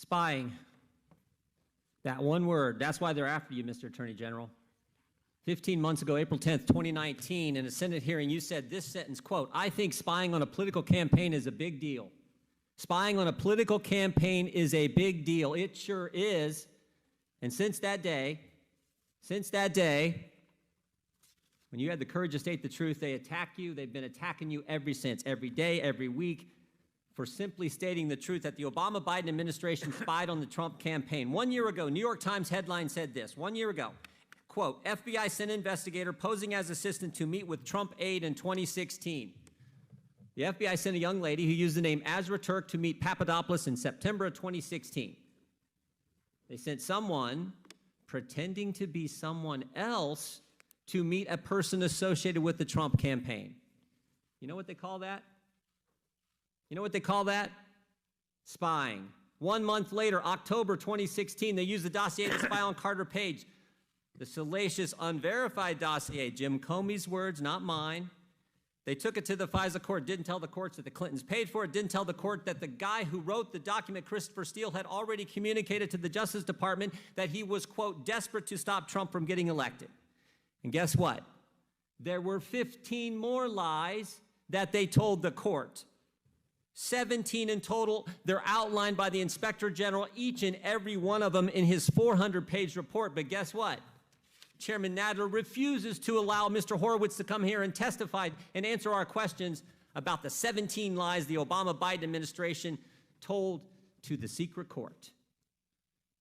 Spying. That one word. That's why they're after you, Mr. Attorney General. 15 months ago, April 10th, 2019, in a Senate hearing, you said this sentence, quote, "I think spying on a political campaign is a big deal." Spying on a political campaign is a big deal. It sure is. And since that day, when you had the courage to state the truth, they attack you. They've been attacking you ever since, every day, every week, for simply stating the truth that the Obama-Biden administration spied on the Trump campaign. 1 year ago, New York Times headline said this, 1 year ago, quote, "FBI sent investigator posing as assistant to meet with Trump aide in 2016. The FBI sent a young lady who used the name Azra Turk to meet Papadopoulos in September of 2016. They sent someone pretending to be someone else to meet a person associated with the Trump campaign. You know what they call that? You know what they call that? Spying. 1 month later, October 2016, they used the dossier to spy on Carter Page. The salacious, unverified dossier, Jim Comey's words, not mine. They took it to the FISA court, didn't tell the courts that the Clintons paid for it, didn't tell the court that the guy who wrote the document, Christopher Steele, had already communicated to the Justice Department that he was, quote, desperate to stop Trump from getting elected. And guess what? There were 15 more lies that they told the court. 17 in total. They're outlined by the Inspector General, each and every one of them in his 400-page report. But guess what? Chairman Nadler refuses to allow Mr. Horowitz to come here and testify and answer our questions about the 17 lies the Obama-Biden administration told to the secret court.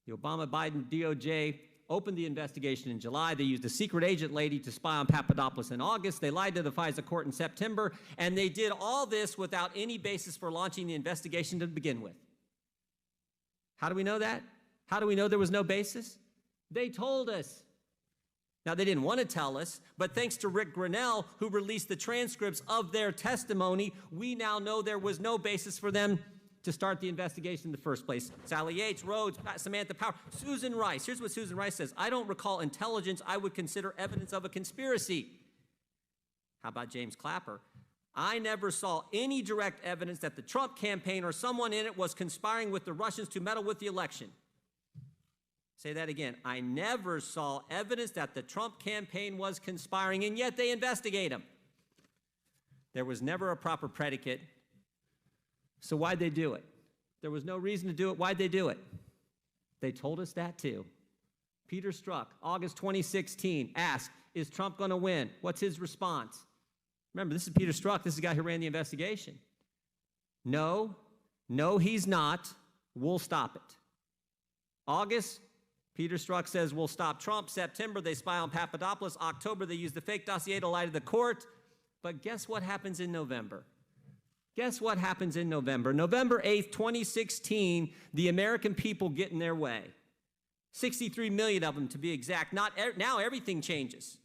The Obama-Biden DOJ opened the investigation in July. They used a secret agent lady to spy on Papadopoulos in August. They lied to the FISA court in September, and they did all this without any basis for launching the investigation to begin with. How do we know that? How do we know there was no basis? They told us. Now, they didn't want to tell us, but thanks to Rick Grinnell, who released the transcripts of their testimony, we now know there was no basis for them to start the investigation in the first place. Sally Yates, Rhodes, Samantha Power, Susan Rice. Here's what Susan Rice says. "I don't recall intelligence I would consider evidence of a conspiracy." How about James Clapper? "I never saw any direct evidence that the Trump campaign or someone in it was conspiring with the Russians to meddle with the election." Say that again. "I never saw evidence that the Trump campaign was conspiring, and yet they investigate him." There was never a proper predicate. So why'd they do it? There was no reason to do it. Why'd they do it? They told us that too. Peter Strzok, August 2016, asked, "Is Trump going to win?" What's his response? Remember, this is Peter Strzok. This is the guy who ran the investigation. No, he's not. We'll stop it. August, Peter Strzok says, "We'll stop Trump." September, they spy on Papadopoulos. October, they use the fake dossier to lie to the court. But guess what happens in November? Guess what happens in November? November 8th, 2016, the American people get in their way. 63 million of them, to be exact. Now everything changes.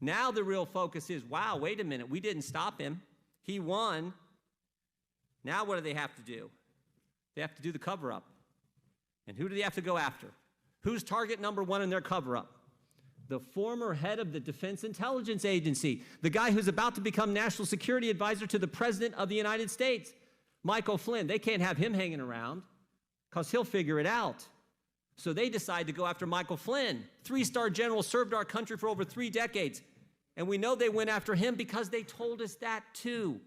Now the real focus is, wow, wait a minute, we didn't stop him. He won. Now what do they have to do? They have to do the cover-up. And who do they have to go after? Who's target number one in their cover-up? The former head of the Defense Intelligence Agency, the guy who's about to become National Security Advisor to the President of the United States, Michael Flynn. They can't have him hanging around because he'll figure it out. So they decide to go after Michael Flynn. 3-star general, served our country for over 3 decades. And we know they went after him because they told us that too.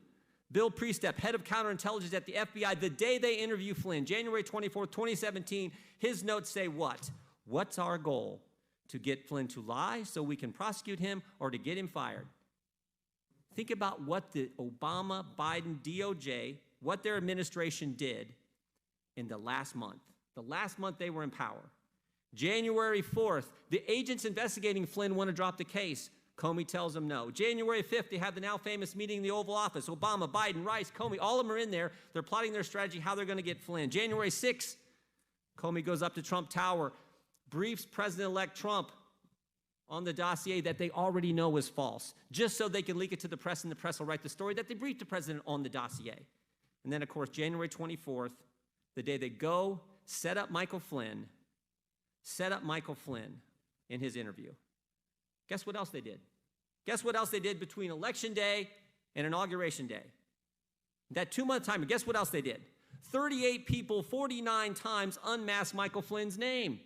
Bill Priestep, head of counterintelligence at the FBI, the day they interview Flynn, January 24th, 2017, his notes say what? What's our goal? To get Flynn to lie so we can prosecute him, or to get him fired? Think about what the Obama-Biden DOJ, what their administration did in the last month. The last month they were in power. January 4th, the agents investigating Flynn want to drop the case. Comey tells them no. January 5th, they have the now famous meeting in the Oval Office. Obama, Biden, Rice, Comey, all of them are in there. They're plotting their strategy, how they're going to get Flynn. January 6th, Comey goes up to Trump Tower, briefs President-elect Trump on the dossier that they already know is false, just so they can leak it to the press, and the press will write the story that they briefed the president on the dossier. And then, of course, January 24th, the day they go set up Michael Flynn in his interview. Guess what else they did? Guess what else they did between Election Day and Inauguration Day? That 2-month time, guess what else they did? 38 people 49 times unmasked Michael Flynn's name.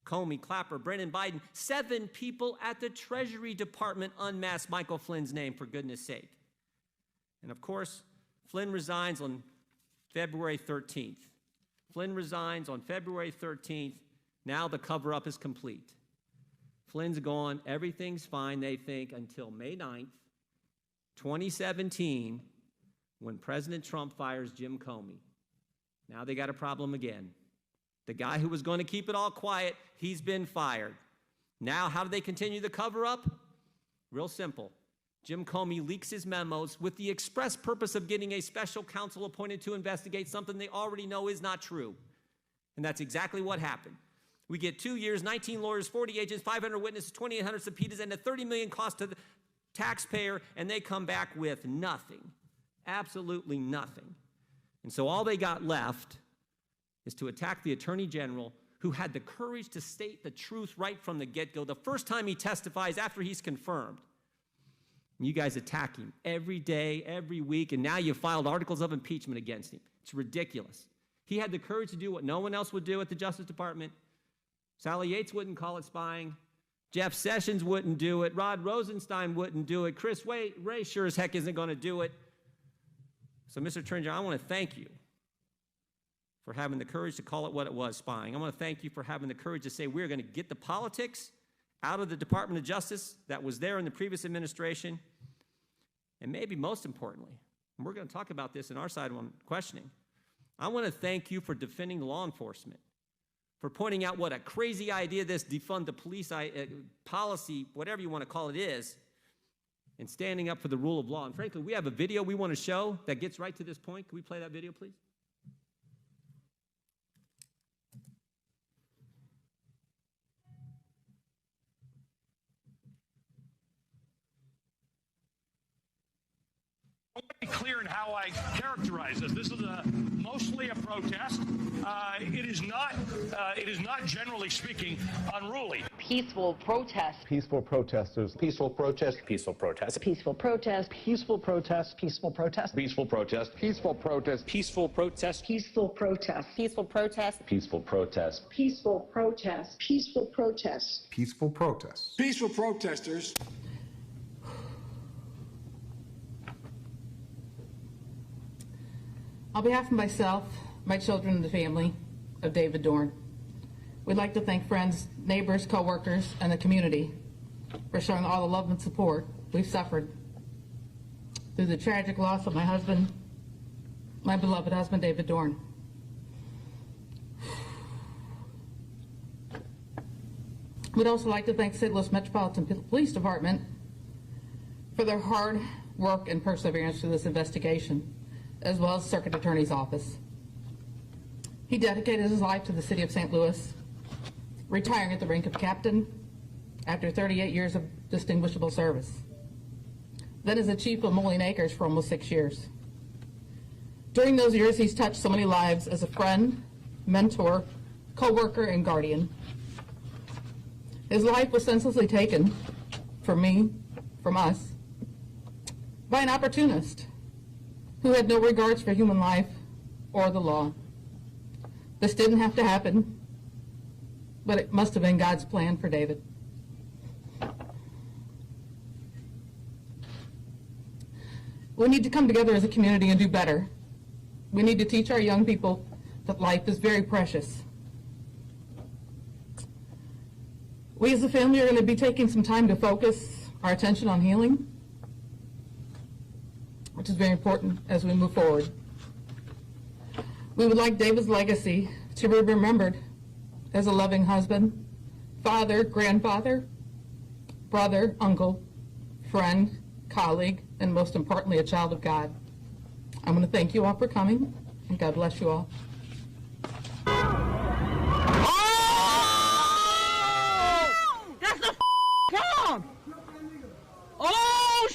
Comey, Clapper, Brennan Biden, 7 people at the Treasury Department unmasked Michael Flynn's name, for goodness sake. And of course, Flynn resigns on February 13th. Flynn resigns on February 13th. Now the cover-up is complete. Flynn's gone. Everything's fine, they think, until May 9th, 2017, when President Trump fires Jim Comey. Now they got a problem again. The guy who was going to keep it all quiet, he's been fired. Now, how do they continue the cover-up? Real simple. Jim Comey leaks his memos with the express purpose of getting a special counsel appointed to investigate something they already know is not true. And that's exactly what happened. We get 2 years, 19 lawyers, 40 agents, 500 witnesses, 2,800 subpoenas, and a $30 million cost to the taxpayer, and they come back with nothing. Absolutely nothing. And so all they got left is to attack the Attorney General, who had the courage to state the truth right from the get-go, the first time he testifies after he's confirmed. And you guys attack him every day, every week, and now you've filed articles of impeachment against him. It's ridiculous. He had the courage to do what no one else would do at the Justice Department. Sally Yates wouldn't call it spying. Jeff Sessions wouldn't do it. Rod Rosenstein wouldn't do it. Chris Wray sure as heck isn't going to do it. So, Mr. Attorney General, I want to thank you for having the courage to call it what it was, spying. I want to thank you for having the courage to say we're going to get the politics out of the Department of Justice that was there in the previous administration. And maybe most importantly, and we're going to talk about this in our side on questioning, I want to thank you for defending law enforcement, for pointing out what a crazy idea this defund the police policy, whatever you want to call it, is, and standing up for the rule of law. And frankly, we have a video we want to show that gets right to this point. Can we play that video, please? Clear in how I characterize this. This is mostly a protest. It is not, generally speaking, unruly. Peaceful protest. Peaceful protesters. Peaceful protest. Peaceful protest. Peaceful protest. Peaceful protest. Peaceful protest. Peaceful protest. Peaceful protest. Peaceful protest. Peaceful protest. Peaceful protest. Peaceful protest. Peaceful protest. Peaceful protest. Peaceful protests. Peaceful protesters. On behalf of myself, my children, and the family of David Dorn, we'd like to thank friends, neighbors, co-workers, and the community for showing all the love and support we've suffered through the tragic loss of my husband, my beloved husband, David Dorn. We'd also like to thank St. Louis Metropolitan Police Department for their hard work and perseverance through this investigation, as well as Circuit Attorney's Office. He dedicated his life to the city of St. Louis, retiring at the rank of captain after 38 years of distinguishable service. Then as a chief of Moline Acres for almost 6 years. During those years, he's touched so many lives as a friend, mentor, co-worker, and guardian. His life was senselessly taken from me, from us, by an opportunist who had no regards for human life or the law. This didn't have to happen, but it must have been God's plan for David. We need to come together as a community and do better. We need to teach our young people that life is very precious. We as a family are going to be taking some time to focus our attention on healing, which is very important as we move forward. We would like David's legacy to be remembered as a loving husband, father, grandfather, brother, uncle, friend, colleague, and most importantly, a child of God. I want to thank you all for coming, and God bless you all. That's the dog! Oh,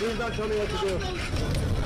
Please don't tell me what to do.